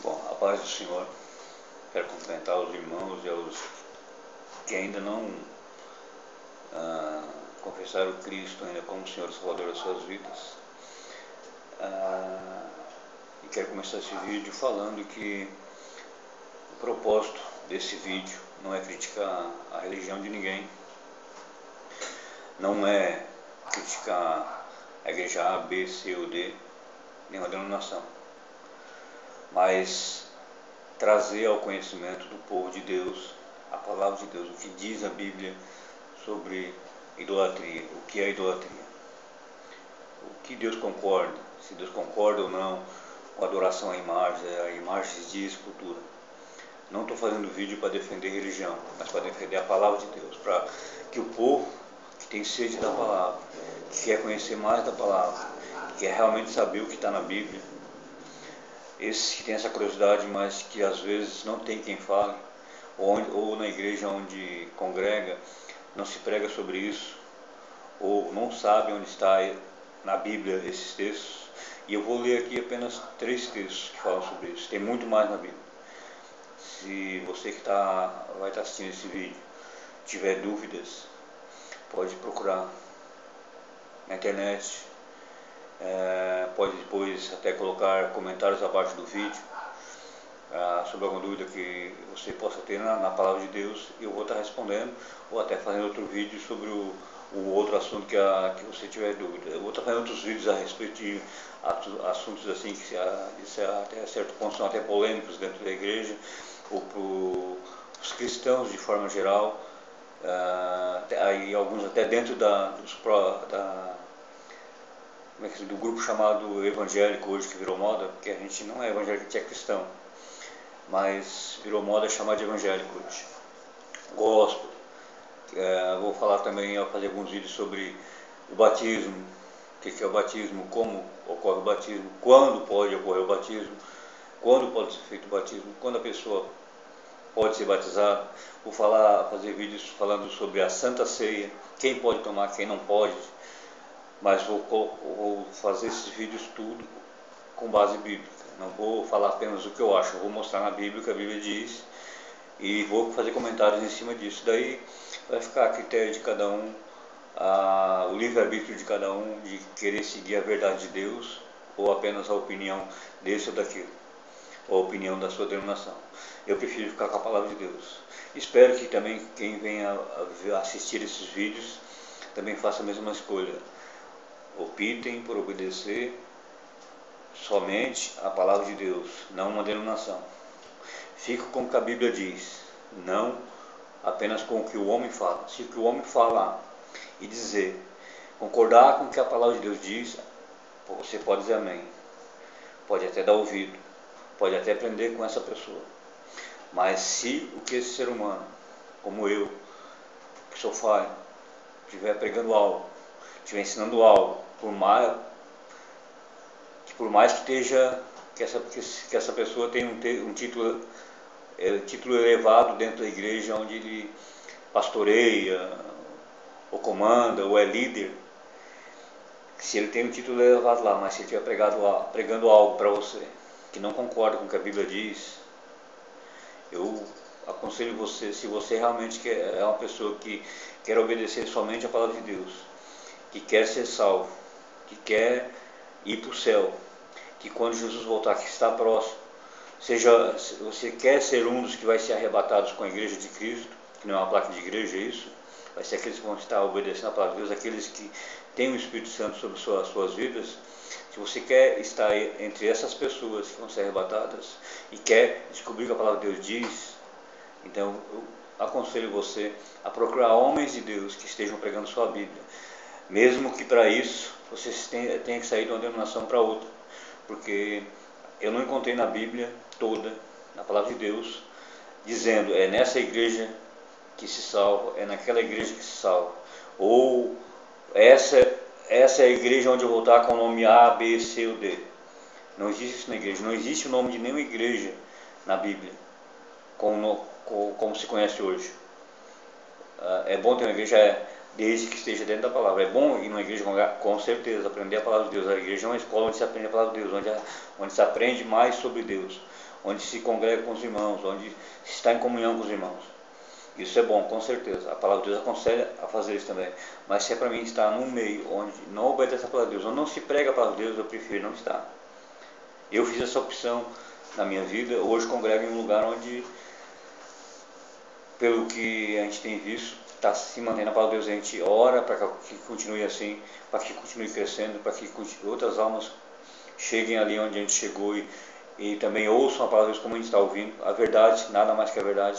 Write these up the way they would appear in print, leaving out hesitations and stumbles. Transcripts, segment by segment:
Bom, a paz do Senhor. Quero cumprimentar os irmãos e aos que ainda não confessaram Cristo ainda como Senhor e Salvador das suas vidas. E quero começar esse vídeo falando que o propósito desse vídeo não é criticar a religião de ninguém, não é criticar a igreja A, B, C ou D, nenhuma denominação, mas trazer ao conhecimento do povo de Deus a palavra de Deus, o que diz a Bíblia sobre idolatria, o que é idolatria, o que Deus concorda, se Deus concorda ou não com a adoração a imagens de escultura. Não estou fazendo vídeo para defender religião, mas para defender a palavra de Deus, para que o povo que tem sede da palavra, que quer conhecer mais da palavra, que quer realmente saber o que está na Bíblia, esses que têm essa curiosidade, mas que às vezes não tem quem fale, ou na igreja onde congrega não se prega sobre isso, ou não sabe onde está na Bíblia esses textos. E eu vou ler aqui apenas 3 textos que falam sobre isso. Tem muito mais na Bíblia. Se você que vai estar assistindo esse vídeo tiver dúvidas, pode procurar na internet, pode depois até colocar comentários abaixo do vídeo sobre alguma dúvida que você possa ter na palavra de Deus, e eu vou estar respondendo, ou até fazendo outro vídeo sobre o outro assunto que você tiver dúvida. Eu vou estar fazendo outros vídeos a respeito de assuntos assim que até certo ponto são até polêmicos dentro da igreja, ou para os cristãos de forma geral, aí alguns até dentro do grupo chamado evangélico hoje, que virou moda, porque a gente não é evangélico, a gente é cristão, mas virou moda chamar de evangélico hoje. Gospel. Vou falar também, fazer alguns vídeos sobre o batismo, o que é o batismo, como ocorre o batismo, quando pode ocorrer o batismo, quando pode ser feito o batismo, quando a pessoa pode ser batizada. Vou fazer vídeos falando sobre a Santa Ceia, quem pode tomar, quem não pode, mas vou fazer esses vídeos tudo com base bíblica. Não vou falar apenas o que eu acho, vou mostrar na Bíblia o que a Bíblia diz e vou fazer comentários em cima disso. Daí vai ficar a critério de cada um, o livre-arbítrio de cada um, de querer seguir a verdade de Deus ou apenas a opinião desse ou daquilo, ou a opinião da sua denominação. Eu prefiro ficar com a palavra de Deus. Espero que também quem venha assistir esses vídeos também faça a mesma escolha. Optem por obedecer somente a palavra de Deus, não uma denominação. Fique com o que a Bíblia diz, não apenas com o que o homem fala. Se o que o homem falar e dizer, concordar com o que a palavra de Deus diz, você pode dizer amém, pode até dar ouvido, pode até aprender com essa pessoa. Mas se o que esse ser humano, como eu, que sou falho, estiver pregando algo, estiver ensinando algo, por mais que esteja, que essa pessoa tenha um título elevado dentro da igreja onde ele pastoreia, ou comanda, ou é líder, se ele tem um título elevado lá, mas se ele estiver pregando algo para você que não concorda com o que a Bíblia diz, eu aconselho você, se você realmente é uma pessoa que quer obedecer somente a palavra de Deus, que quer ser salvo, que quer ir para o céu, que quando Jesus voltar, que está próximo, você quer ser um dos que vai ser arrebatados com a igreja de Cristo, que não é uma placa de igreja, é isso? Vai ser aqueles que vão estar obedecendo a palavra de Deus, aqueles que têm o Espírito Santo sobre suas vidas. Se você quer estar entre essas pessoas que vão ser arrebatadas e quer descobrir o que a palavra de Deus diz, então eu aconselho você a procurar homens de Deus que estejam pregando sua Bíblia, mesmo que para isso você tenha que sair de uma denominação para outra, porque eu não encontrei na Bíblia toda, na palavra de Deus, dizendo é nessa igreja que se salva, é naquela igreja que se salva, ou essa é a igreja onde eu vou estar com o nome A, B, C ou D. Não existe isso na igreja, não existe o nome de nenhuma igreja na Bíblia como se conhece hoje. É bom ter uma igreja, desde que esteja dentro da palavra. É bom ir numa igreja com certeza, aprender a palavra de Deus. A igreja é uma escola onde se aprende a palavra de Deus, onde se aprende mais sobre Deus, onde se congrega com os irmãos, onde se está em comunhão com os irmãos. Isso é bom, com certeza. A palavra de Deus aconselha a fazer isso também. Mas se é para mim estar num meio onde não obedece a palavra de Deus, onde não se prega a palavra de Deus, eu prefiro não estar. Eu fiz essa opção na minha vida. Hoje congrego em um lugar onde, pelo que a gente tem visto, está se mantendo a palavra de Deus. A gente ora para que continue assim, para que continue crescendo, para que outras almas cheguem ali onde a gente chegou e também ouçam a palavra de Deus como a gente está ouvindo. A verdade, nada mais que a verdade.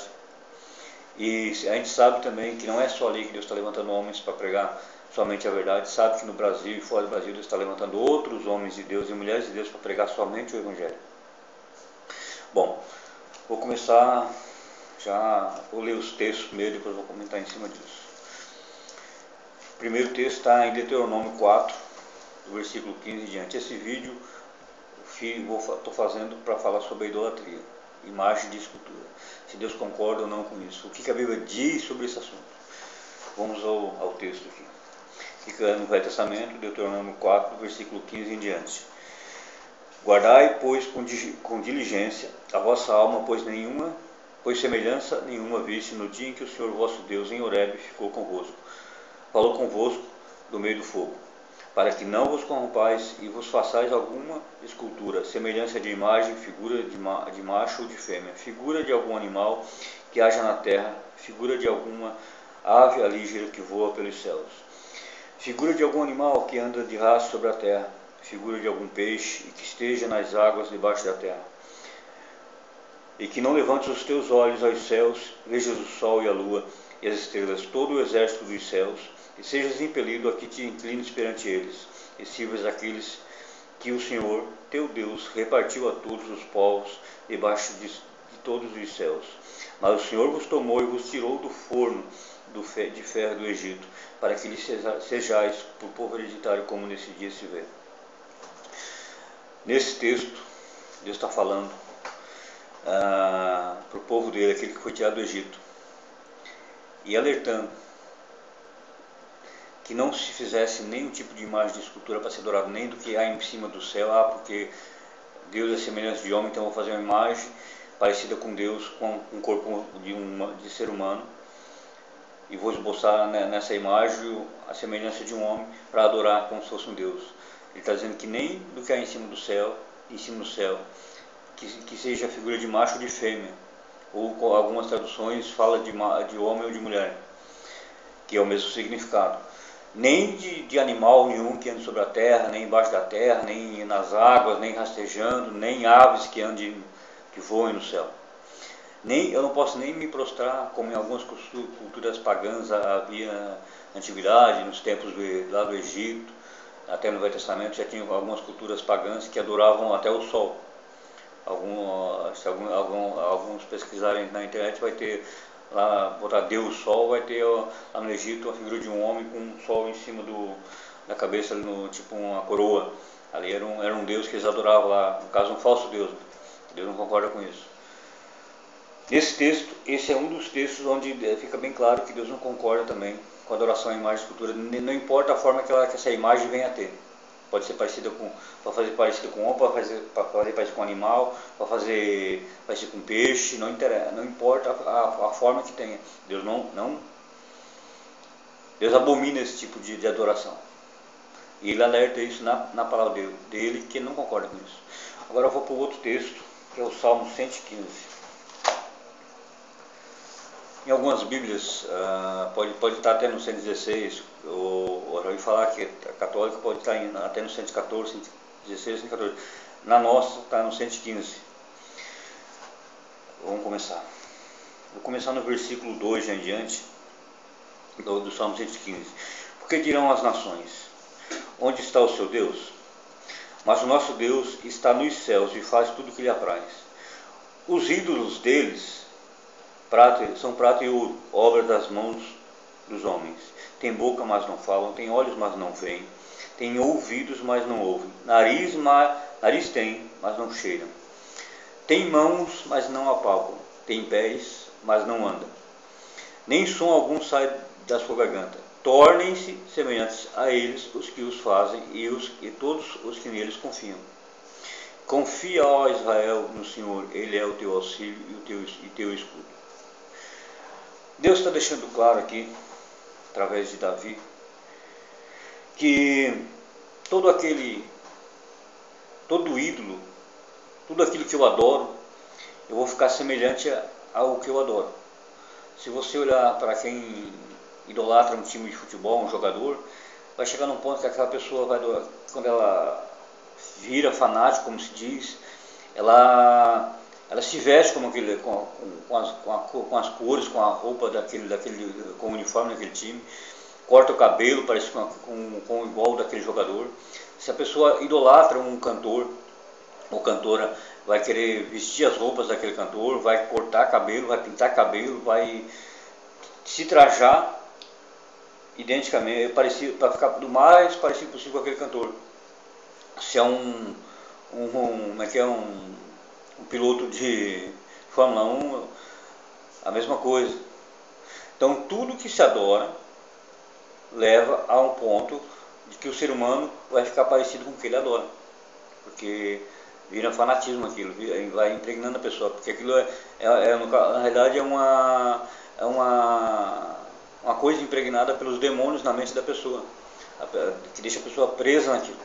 E a gente sabe também que não é só ali que Deus está levantando homens para pregar somente a verdade. Sabe que no Brasil e fora do Brasil Deus está levantando outros homens de Deus e mulheres de Deus para pregar somente o Evangelho. Bom, vou começar, vou ler os textos primeiro, depois vou comentar em cima disso. O primeiro texto está em Deuteronômio 4, do versículo 15 em diante. Esse vídeo estou fazendo para falar sobre a idolatria, imagem de escultura. Se Deus concorda ou não com isso. O que a Bíblia diz sobre esse assunto? Vamos ao texto aqui. Fica no Velho Testamento, Deuteronômio 4, versículo 15 em diante. Guardai, pois, com diligência a vossa alma, pois semelhança nenhuma viste no dia em que o Senhor vosso Deus em Horebe ficou convosco. Falou convosco do meio do fogo, para que não vos corrompais e vos façais alguma escultura, semelhança de imagem, figura de macho ou de fêmea, figura de algum animal que haja na terra, figura de alguma ave alígera que voa pelos céus, figura de algum animal que anda de rastro sobre a terra, figura de algum peixe e que esteja nas águas debaixo da terra. E que não levantes os teus olhos aos céus, vejas o sol e a lua e as estrelas, todo o exército dos céus, e sejas impelido a que te inclines perante eles, e sirvas aqueles que o Senhor, teu Deus, repartiu a todos os povos debaixo de todos os céus. Mas o Senhor vos tomou e vos tirou do forno de ferro do Egito, para que lhe sejais por povo hereditário, como nesse dia se vê. Nesse texto, Deus está falando para o povo dele, aquele que foi tirado do Egito, e alertando que não se fizesse nenhum tipo de imagem de escultura para ser adorado, nem do que há em cima do céu, porque Deus é semelhante de homem, então eu vou fazer uma imagem parecida com Deus, com um corpo de ser humano, e vou esboçar nessa imagem a semelhança de um homem para adorar como se fosse um Deus. Ele está dizendo que nem do que há em cima do céu, que seja a figura de macho ou de fêmea, ou com algumas traduções fala de homem ou de mulher, que é o mesmo significado. Nem de animal nenhum que ande sobre a terra, nem embaixo da terra, nem nas águas, nem rastejando, nem aves que voem no céu. Eu não posso nem me prostrar, como em algumas culturas pagãs havia na antiguidade, nos tempos lá do Egito, até no Velho Testamento já tinha algumas culturas pagãs que adoravam até o sol. Se alguns pesquisarem na internet, vai ter lá, botar Deus Sol, vai ter lá no Egito a figura de um homem com um sol em cima da cabeça, tipo uma coroa. Ali era um Deus que eles adoravam lá, no caso um falso Deus. Deus não concorda com isso. Nesse texto, esse é um dos textos onde fica bem claro que Deus não concorda também com a adoração à imagem e escultura, não importa a forma que essa imagem venha a ter. Pode ser parecida para fazer parecida com homem, para fazer parecida com animal, para fazer parecida com peixe, não importa a forma que tenha. Deus abomina esse tipo de adoração. E ele alerta isso na palavra dele, que ele não concorda com isso. Agora eu vou para o outro texto, que é o Salmo 115. Em algumas Bíblias, pode estar até no 116, ou eu ouvi falar que a católica pode estar até no 114, 116, 114. Na nossa está no 115. Vamos começar. Vou começar no versículo 2 em diante, do Salmo 115. Porque dirão as nações, onde está o seu Deus? Mas o nosso Deus está nos céus e faz tudo o que lhe apraz. Os ídolos deles são prata e ouro, obra das mãos dos homens. Tem boca, mas não falam, tem olhos, mas não veem, tem ouvidos, mas não ouvem, nariz tem, mas não cheiram, tem mãos, mas não apalpam, tem pés, mas não andam, nem som algum sai da sua garganta. tornem-se semelhantes a eles os que os fazem e todos os que neles confiam. Confia, ó Israel, no Senhor, Ele é o teu auxílio e teu escudo. Deus está deixando claro aqui, através de Davi, que todo ídolo, tudo aquilo que eu adoro, eu vou ficar semelhante ao que eu adoro. Se você olhar para quem idolatra um time de futebol, um jogador, vai chegar num ponto que aquela pessoa quando ela vira fanático, como se diz, ela se veste como aquele, com as cores, com a roupa com o uniforme daquele time, corta o cabelo, parece com o igual daquele jogador. Se a pessoa idolatra um cantor ou cantora, vai querer vestir as roupas daquele cantor, vai cortar cabelo, vai pintar cabelo, vai se trajar identicamente, para ficar do mais parecido possível com aquele cantor. Se é um piloto de Fórmula 1, a mesma coisa. Então tudo que se adora leva a um ponto de que o ser humano vai ficar parecido com o que ele adora, porque vira fanatismo aquilo, vai impregnando a pessoa, porque aquilo na realidade é uma coisa impregnada pelos demônios na mente da pessoa, que deixa a pessoa presa naquilo,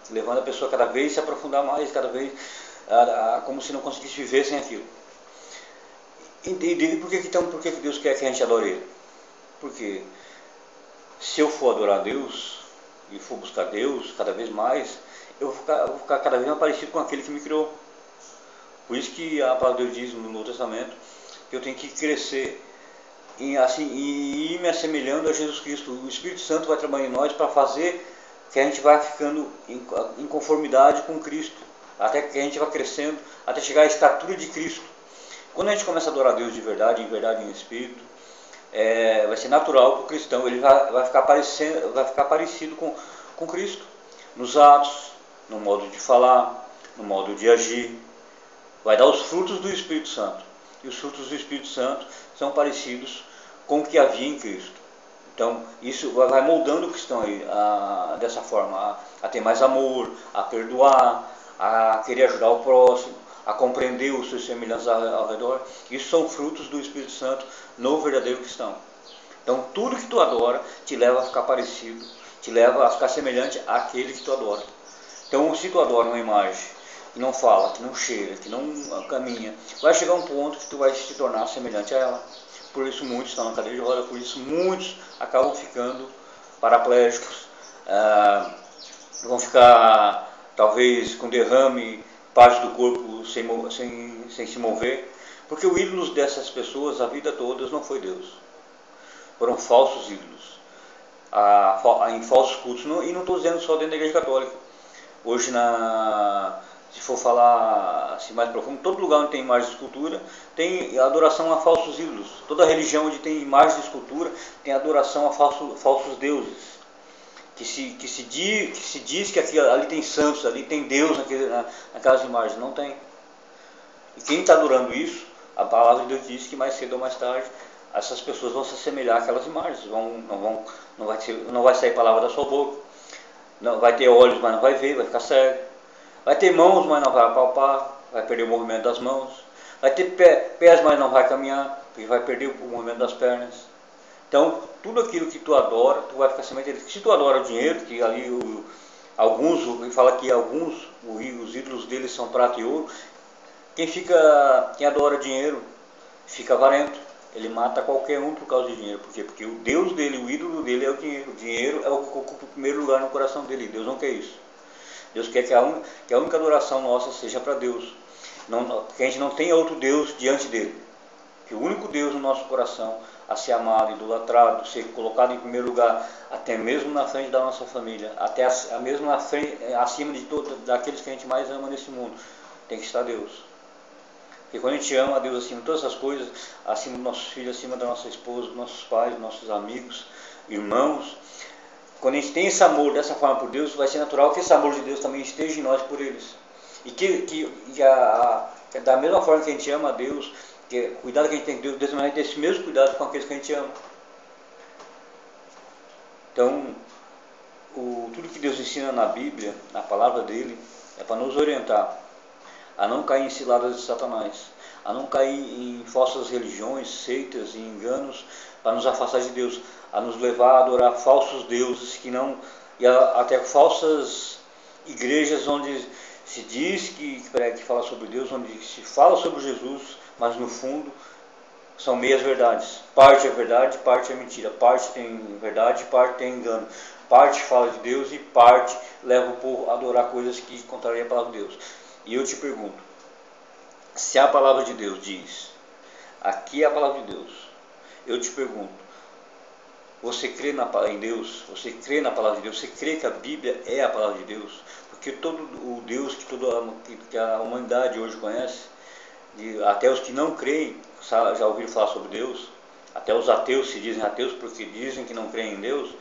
levando a pessoa cada vez se aprofundar mais, cada vez como se não conseguisse viver sem aquilo. E por que Deus quer que a gente adore Ele? Porque se eu for adorar a Deus e for buscar Deus cada vez mais, eu vou ficar cada vez mais parecido com aquele que me criou. Por isso que a palavra de Deus diz no Novo Testamento que eu tenho que crescer e ir me assemelhando a Jesus Cristo. O Espírito Santo vai trabalhar em nós para fazer que a gente vá ficando em conformidade com Cristo, até que a gente vá crescendo, até chegar à estatura de Cristo. Quando a gente começa a adorar a Deus de verdade, em espírito, vai ser natural para o cristão, ele vai ficar parecido com Cristo, nos atos, no modo de falar, no modo de agir. Vai dar os frutos do Espírito Santo. E os frutos do Espírito Santo são parecidos com o que havia em Cristo. Então, isso vai moldando o cristão aí, dessa forma, a ter mais amor, a perdoar, a querer ajudar o próximo, a compreender os seus semelhantes ao redor. Isso são frutos do Espírito Santo no verdadeiro cristão. Então, tudo que tu adora te leva a ficar parecido, te leva a ficar semelhante àquele que tu adora. Então, se tu adora uma imagem que não fala, que não cheira, que não caminha, vai chegar um ponto que tu vai se tornar semelhante a ela. Por isso muitos estão na cadeira de roda, por isso muitos acabam ficando paraplégicos, vão ficar talvez com derrame, parte do corpo sem se mover, porque o ídolo dessas pessoas a vida toda não foi Deus. Foram falsos ídolos, em falsos cultos, e não estou dizendo só dentro da Igreja Católica. Hoje, se for falar assim, mais profundo, todo lugar onde tem imagem de escultura tem adoração a falsos ídolos. Toda religião onde tem imagem de escultura tem adoração a falsos deuses. Que se diz que ali tem santos, ali tem Deus naquelas imagens. Não tem. E quem está adorando isso, a palavra de Deus diz que mais cedo ou mais tarde essas pessoas vão se assemelhar àquelas imagens. Não vai sair palavra da sua boca. Não, vai ter olhos, mas não vai ver, vai ficar cego. Vai ter mãos, mas não vai apalpar, vai perder o movimento das mãos. Vai ter pés, mas não vai caminhar, porque vai perder o movimento das pernas. Então, tudo aquilo que tu adora, tu vai ficar semelhante a ele. Se tu adora o dinheiro, que ali ele fala que os ídolos deles são prata e ouro, quem adora dinheiro, fica avarento. Ele mata qualquer um por causa de dinheiro. Por quê? Porque o Deus dele, o ídolo dele é o dinheiro. O dinheiro é o que ocupa o primeiro lugar no coração dele. Deus não quer isso. Deus quer que a única adoração nossa seja para Deus. Que a gente não tenha outro Deus diante dele. Que o único Deus no nosso coração a ser amado, idolatrado, ser colocado em primeiro lugar, até mesmo na frente da nossa família, até mesmo na frente, acima de todos daqueles que a gente mais ama nesse mundo, tem que estar Deus. Porque quando a gente ama a Deus acima de todas essas coisas, acima dos nossos filhos, acima da nossa esposa, dos nossos pais, dos nossos amigos, irmãos, quando a gente tem esse amor dessa forma por Deus, vai ser natural que esse amor de Deus também esteja em nós por eles. E que da mesma forma que a gente ama a Deus, que cuidado que a gente tem com Deus também vai ter esse mesmo cuidado com aqueles que a gente ama. Então, tudo que Deus ensina na Bíblia, na palavra dele, é para nos orientar a não cair em ciladas de Satanás, a não cair em falsas religiões, seitas e enganos, para nos afastar de Deus, a nos levar a adorar falsos deuses, até falsas igrejas onde se diz que fala sobre Deus, onde se fala sobre Jesus, mas no fundo são meias verdades. Parte é verdade, parte é mentira. Parte tem verdade, parte tem engano. Parte fala de Deus e parte leva o povo a adorar coisas que contrariam a palavra de Deus. E eu te pergunto, se a palavra de Deus diz, aqui é a palavra de Deus, eu te pergunto, você crê em Deus? Você crê na palavra de Deus? Você crê que a Bíblia é a palavra de Deus? Porque todo o Deus que a humanidade hoje conhece, até os que não creem, já ouviram falar sobre Deus, até os ateus se dizem ateus porque dizem que não creem em Deus.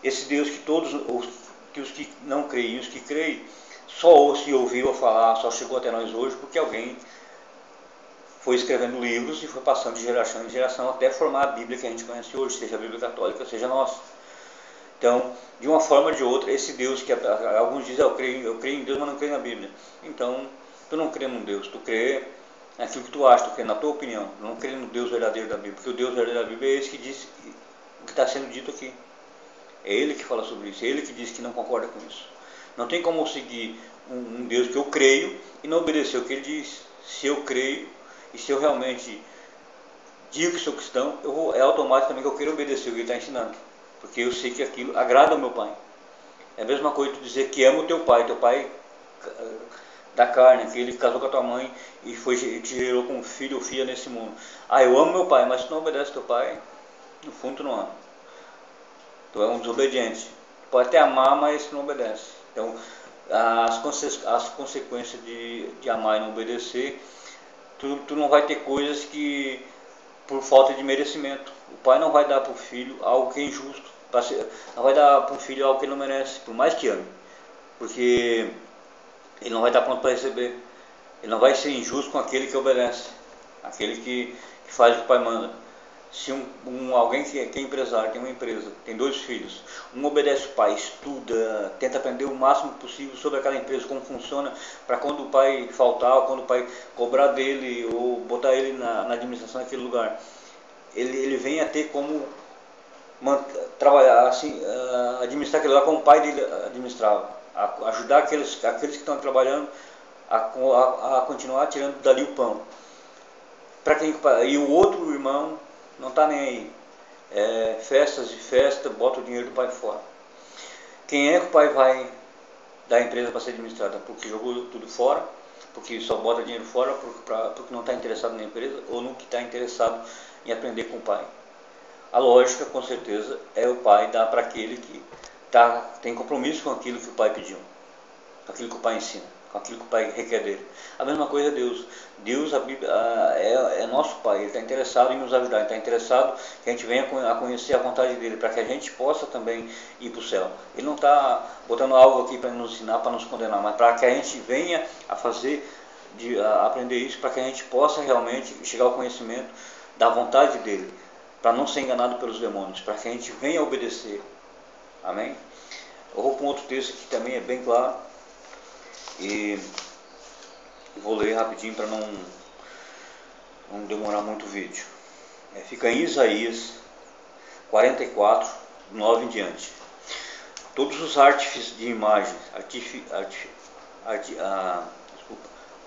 Esse Deus que os que não creem e os que creem, só se ouviu falar, só chegou até nós hoje porque alguém foi escrevendo livros e foi passando de geração em geração até formar a Bíblia que a gente conhece hoje, seja a Bíblia católica, seja a nossa. Então, de uma forma ou de outra, esse Deus que alguns dizem, eu creio em Deus, mas não creio na Bíblia. Então, tu não crê num Deus, tu crê naquilo que tu acha, tu crê na tua opinião, não crê no Deus verdadeiro da Bíblia, porque o Deus verdadeiro da Bíblia é esse que diz o que está sendo dito aqui. É Ele que fala sobre isso, é Ele que diz que não concorda com isso. Não tem como eu seguir um Deus que eu creio e não obedecer o que Ele diz. Se eu creio e se eu realmente digo que sou cristão, é automático também que eu quero obedecer o que Ele está ensinando, porque eu sei que aquilo agrada ao meu Pai. É a mesma coisa tu dizer que ama o teu pai da carne, aquele que casou com a tua mãe e te gerou como filho ou filha nesse mundo. Eu amo meu pai, mas tu não obedece teu pai, no fundo tu não ama. Tu é um desobediente. Tu pode até amar, mas tu não obedece. Então, as consequências de amar e não obedecer, tu não vai ter coisas que, por falta de merecimento, o pai não vai dar para o filho algo que é injusto, não vai dar para o filho algo que ele não merece, por mais que ame, porque ele não vai estar pronto para receber. Ele não vai ser injusto com aquele que obedece, aquele que faz o que o pai manda. Se alguém que é empresário, tem uma empresa, tem 2 filhos, um obedece o pai, estuda, tenta aprender o máximo possível sobre aquela empresa, como funciona, para quando o pai faltar, ou quando o pai cobrar dele, ou botar ele na administração daquele lugar, ele vem a ter como trabalhar assim, administrar aquele lugar como o pai dele administrava, ajudar aqueles que estão trabalhando a continuar tirando dali o pão. E o outro irmão não está nem aí. Festas e festa, bota o dinheiro do pai fora. Quem é que o pai vai dar a empresa para ser administrada? Porque jogou tudo fora, porque só bota dinheiro fora, porque não está interessado na empresa, ou não está interessado em aprender com o pai? A lógica, com certeza, é o pai dar para aquele que tem compromisso com aquilo que o pai pediu, com aquilo que o pai ensina, com aquilo que o pai requer dele. A mesma coisa é Deus. Deus, a Bíblia, é nosso pai, Ele está interessado em nos ajudar, Ele está interessado que a gente venha a conhecer a vontade dele, para que a gente possa também ir para o céu. Ele não está botando algo aqui para nos ensinar, para nos condenar, mas para que a gente venha a aprender isso, para que a gente possa realmente chegar ao conhecimento da vontade dele, para não ser enganado pelos demônios, para que a gente venha a obedecer. Amém? Eu vou para um outro texto que também é bem claro, e vou ler rapidinho para não demorar muito o vídeo. Fica em Isaías 44, 9 em diante. Todos os artífices de imagens,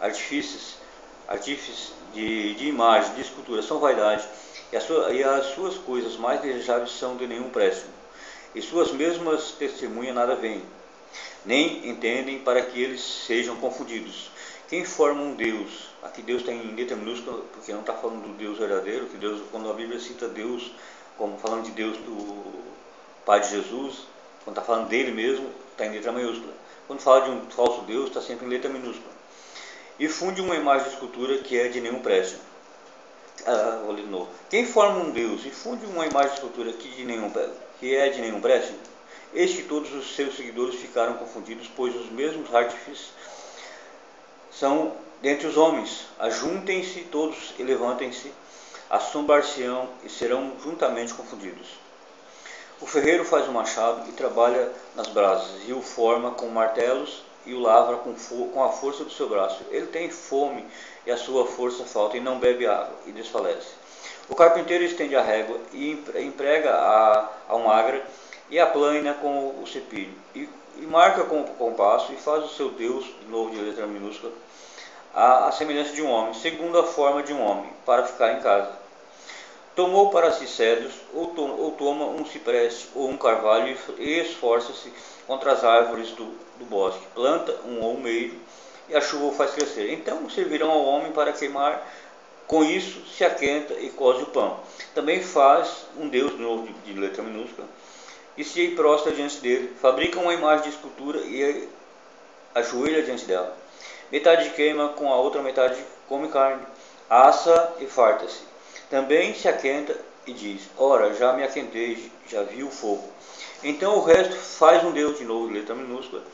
artífices de imagem, de escultura, são vaidade, e as suas coisas mais desejáveis são de nenhum préstimo, e suas mesmas testemunhas nada veem, nem entendem, para que eles sejam confundidos. Quem forma um Deus, aqui Deus está em letra minúscula, porque não está falando do Deus verdadeiro, que Deus, quando a Bíblia cita Deus, como falando de Deus do Pai de Jesus, quando está falando dele mesmo, está em letra maiúscula. Quando fala de um falso Deus, está sempre em letra minúscula. E funde uma imagem de escultura que é de nenhum préstimo. Vou ler de novo. Quem forma um Deus e funde uma imagem de escultura que é de nenhum préstimo, eis que todos os seus seguidores ficaram confundidos, pois os mesmos artífices são dentre os homens. Ajuntem-se todos e levantem-se, assombar-se-ão e serão juntamente confundidos. O ferreiro faz o machado e trabalha nas brasas, e o forma com martelos e o lavra com a força do seu braço. Ele tem fome e a sua força falta, e não bebe água, e desfalece. O carpinteiro estende a régua e emprega a um agra e aplana com o cepilho, e marca com o compasso, e faz o seu Deus, de novo de letra minúscula, a semelhança de um homem, segundo a forma de um homem, para ficar em casa. Tomou para si cedros, ou toma um cipreste ou um carvalho, e esforça-se contra as árvores do bosque. Planta um olmeiro, e a chuva o faz crescer. Então servirão ao homem para queimar, com isso se aquenta e coze o pão. Também faz um Deus, de novo de letra minúscula, e se prostra diante dele. Fabrica uma imagem de escultura e ajoelha diante dela. Metade queima, com a outra metade come carne, assa e farta-se. Também se aquenta e diz: ora, já me aquentei, já vi o fogo. Então o resto faz um Deus, de novo, letra minúscula,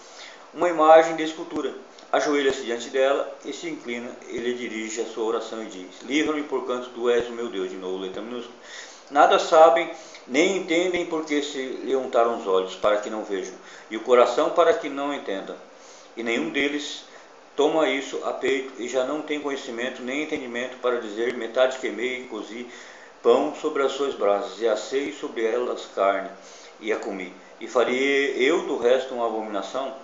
uma imagem de escultura. Ajoelha-se diante dela e se inclina. Ele dirige a sua oração e diz: livra-me, porquanto tu és o meu Deus, de novo, letra minúscula. Nada sabem, nem entendem, porque se lhe untaram os olhos, para que não vejam, e o coração para que não entendam. E nenhum deles toma isso a peito, e já não tem conhecimento nem entendimento para dizer: metade queimei e cozi pão sobre as suas brasas, e assei sobre elas carne, e a comi. E faria eu do resto uma abominação?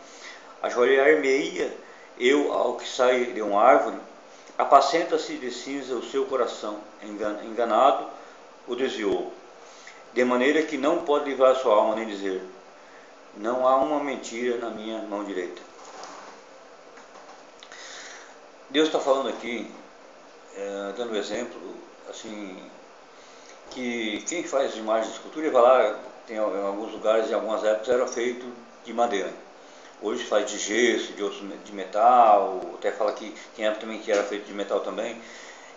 Ajoelhar-me-ia eu ao que sai de uma árvore? Apacenta-se de cinza o seu coração, enganado o desviou, de maneira que não pode livrar sua alma, nem dizer: não há uma mentira na minha mão direita. Deus está falando aqui, dando exemplo, assim, que quem faz imagens de escultura, ele vai lá, tem em alguns lugares, em algumas épocas, era feito de madeira. Hoje faz de gesso, de outros de metal, até fala que tem época também que era feito de metal também,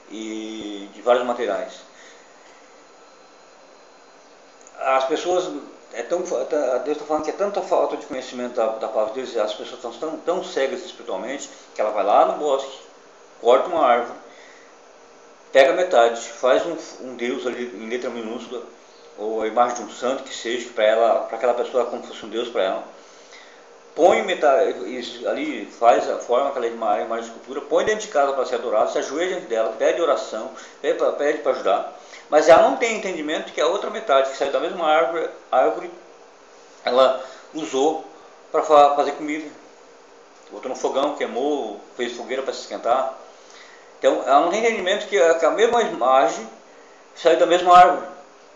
e de vários materiais. As pessoas, Deus está falando que é tanta falta de conhecimento da palavra de Deus, as pessoas estão tão cegas espiritualmente, que ela vai lá no bosque, corta uma árvore, pega metade, faz um Deus ali em letra minúscula, ou a imagem de um santo que seja, para aquela pessoa como se fosse um Deus para ela, põe metade, ali faz a forma, aquela imagem de escultura, põe dentro de casa para ser adorado, se ajoelha diante dela, pede oração, pede para ajudar, mas ela não tem entendimento que a outra metade que saiu da mesma árvore ela usou para fazer comida, botou no fogão, queimou, fez fogueira para se esquentar. Então ela não tem entendimento que a mesma imagem saiu da mesma árvore,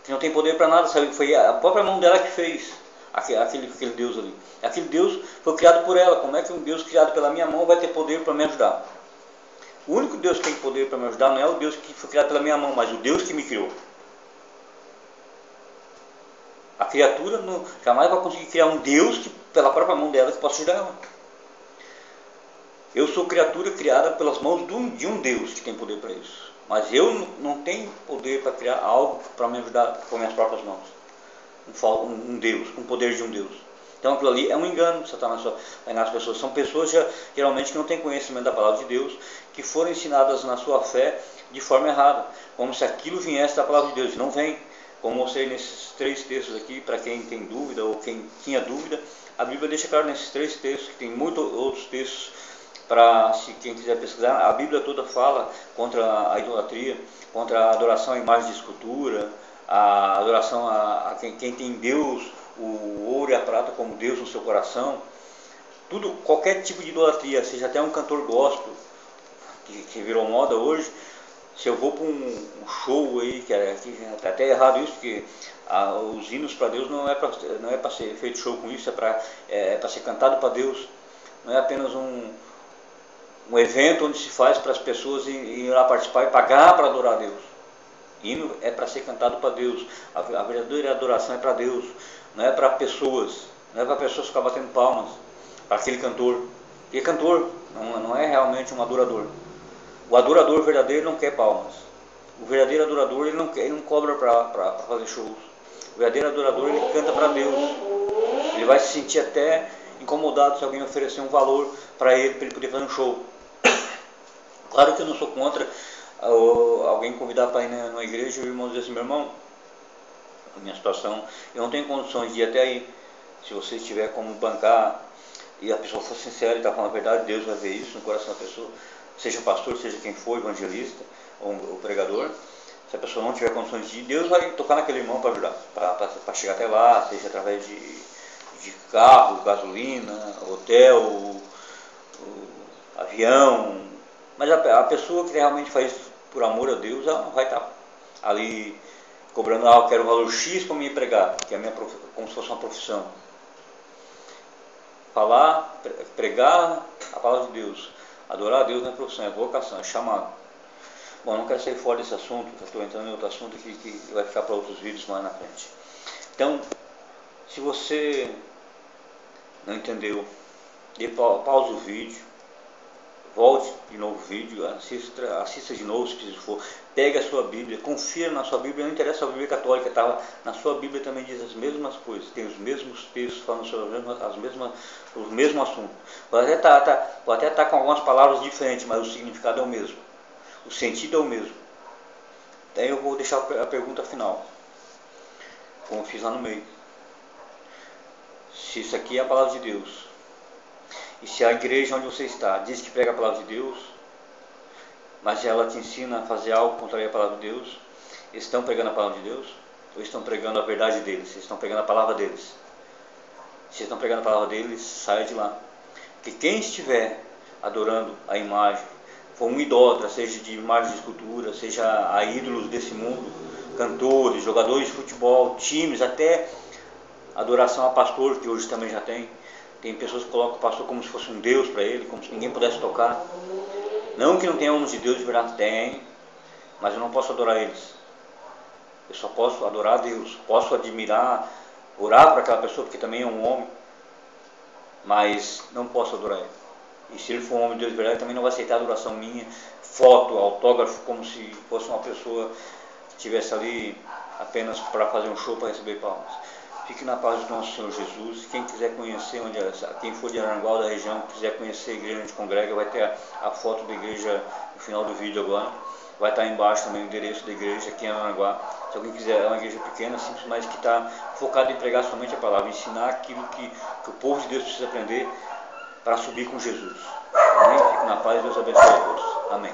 que não tem poder para nada, foi a própria mão dela que fez aquele Deus ali. Aquele Deus foi criado por ela. Como é que um Deus criado pela minha mão vai ter poder para me ajudar? O único Deus que tem poder para me ajudar não é o Deus que foi criado pela minha mão, mas o Deus que me criou. A criatura jamais vai conseguir criar um Deus que, pela própria mão dela, que possa ajudar ela. Eu sou criatura criada pelas mãos de um Deus que tem poder para isso. Mas eu não tenho poder para criar algo para me ajudar com minhas próprias mãos. Um Deus, com o poder de um Deus. Então aquilo ali é um engano que Satanás engana as pessoas. São pessoas geralmente que não têm conhecimento da palavra de Deus, que foram ensinadas na sua fé de forma errada, como se aquilo viesse da palavra de Deus. Não vem. Como mostrei nesses 3 textos aqui, para quem tem dúvida ou quem tinha dúvida, a Bíblia deixa claro nesses 3 textos, que tem muitos outros textos para quem quiser pesquisar. A Bíblia toda fala contra a idolatria, contra a adoração à imagem de escultura, a adoração a quem tem Deus, o ouro e a prata como Deus no seu coração. Tudo, qualquer tipo de idolatria, seja até um cantor gospel, que virou moda hoje. Se eu vou para um show aí, que é até errado isso, porque os hinos para Deus não é para ser feito show com isso, é para ser cantado para Deus. Não é apenas um evento onde se faz para as pessoas ir lá participar e pagar para adorar a Deus. Hino é para ser cantado para Deus. A verdadeira adoração é para Deus, não é para pessoas, não é para pessoas ficar batendo palmas para aquele cantor. E cantor não é realmente um adorador. O adorador verdadeiro não quer palmas. O verdadeiro adorador ele não cobra para fazer shows. O verdadeiro adorador ele canta para Deus. Ele vai se sentir até incomodado se alguém oferecer um valor para ele poder fazer um show. Claro que eu não sou contra alguém convidar para ir na igreja e o irmão dizer assim: meu irmão, a minha situação, eu não tenho condições de ir até aí. Se você tiver como bancar e a pessoa for sincera e está falando a verdade, Deus vai ver isso no coração da pessoa, seja pastor, seja quem for, evangelista ou pregador. Se a pessoa não tiver condições de ir, Deus vai tocar naquele irmão para ajudar, para chegar até lá, seja através de carro, gasolina, hotel, avião. Mas a pessoa que realmente faz por amor a Deus, ela não vai estar ali cobrando, eu quero um valor X para me pregar, que é como se fosse uma profissão. Falar, pregar a palavra de Deus, adorar a Deus não é profissão, é vocação, é chamado. Bom, eu não quero sair fora desse assunto, estou entrando em outro assunto que vai ficar para outros vídeos mais na frente. Então, se você não entendeu, pausa o vídeo, volte de novo o vídeo, assista de novo se preciso for, pegue a sua Bíblia, confira na sua Bíblia, não interessa a Bíblia católica, na sua Bíblia também diz as mesmas coisas, tem os mesmos textos falando sobre o mesmo assunto. Pode até estar com algumas palavras diferentes, mas o significado é o mesmo, o sentido é o mesmo. Daí eu vou deixar a pergunta final, como eu fiz lá no meio. Se isso aqui é a palavra de Deus, e se a igreja onde você está diz que prega a palavra de Deus, mas ela te ensina a fazer algo contrário à palavra de Deus, estão pregando a palavra de Deus? Ou estão pregando a verdade deles? Estão pregando a palavra deles? Se estão pregando a palavra deles, saia de lá. Porque quem estiver adorando a imagem, for um idólatra, seja de imagem de escultura, seja a ídolos desse mundo, cantores, jogadores de futebol, times, até adoração a pastor, que hoje também já tem. Tem pessoas que colocam o pastor como se fosse um Deus para ele, como se ninguém pudesse tocar. Não que não tenha homens de Deus de verdade, tem, mas eu não posso adorar eles. Eu só posso adorar a Deus, posso admirar, orar para aquela pessoa, porque também é um homem, mas não posso adorar ele. E se ele for um homem de Deus de verdade, também não vai aceitar a adoração minha, foto, autógrafo, como se fosse uma pessoa que estivesse ali apenas para fazer um show, para receber palmas. Fique na paz do nosso Senhor Jesus. Quem quiser conhecer, quem for de Araranguá ou da região, quiser conhecer a igreja onde congrega, vai ter a foto da igreja no final do vídeo agora. Vai estar embaixo também o endereço da igreja aqui em Araranguá. Se alguém quiser, é uma igreja pequena, simples, mas que está focada em pregar somente a palavra, ensinar aquilo que o povo de Deus precisa aprender para subir com Jesus. Amém? Fique na paz e Deus abençoe a todos. Amém.